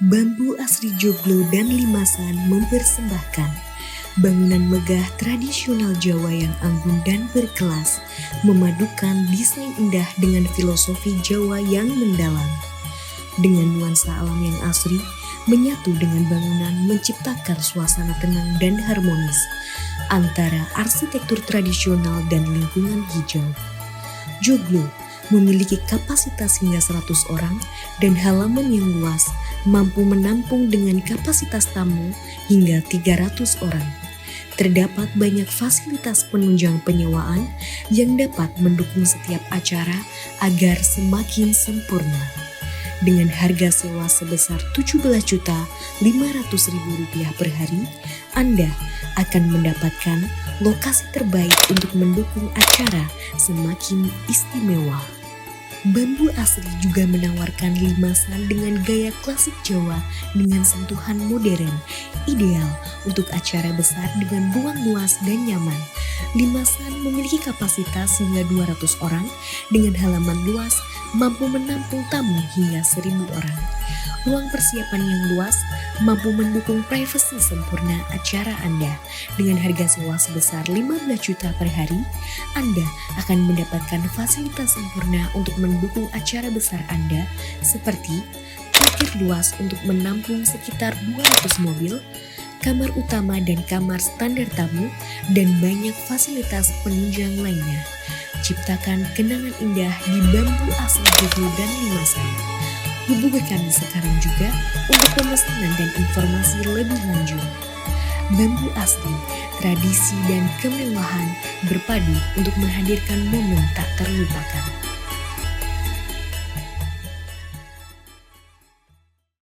Bambu Asri Joglo dan Limasan mempersembahkan bangunan megah tradisional Jawa yang anggun dan berkelas, memadukan desain indah dengan filosofi Jawa yang mendalam. Dengan nuansa alam yang asri, menyatu dengan bangunan menciptakan suasana tenang dan harmonis antara arsitektur tradisional dan lingkungan hijau. Joglo memiliki kapasitas hingga 100 orang dan halaman yang luas, mampu menampung dengan kapasitas tamu hingga 300 orang. Terdapat banyak fasilitas penunjang penyewaan yang dapat mendukung setiap acara agar semakin sempurna. Dengan harga sewa sebesar Rp17.500.000 per hari, Anda akan mendapatkan lokasi terbaik untuk mendukung acara semakin istimewa. Bambu Asri juga menawarkan limasan dengan gaya klasik Jawa dengan sentuhan modern, ideal untuk acara besar dengan ruang luas dan nyaman. Limasan memiliki kapasitas hingga 200 orang dengan halaman luas, mampu menampung tamu hingga 1.000 orang. Ruang persiapan yang luas mampu mendukung privasi sempurna acara Anda. Dengan harga sewa sebesar 15 juta per hari, Anda akan mendapatkan fasilitas sempurna untuk mendukung acara besar Anda seperti parkir luas untuk menampung sekitar 200 mobil, kamar utama dan kamar standar tamu, dan banyak fasilitas penunjang lainnya. Ciptakan kenangan indah di Bambu Asri Joglo dan Limasan. Hubungi kami sekarang juga untuk pemesanan dan informasi lebih lanjut. Bambu Asri, tradisi dan kemewahan berpadu untuk menghadirkan momen tak terlupakan.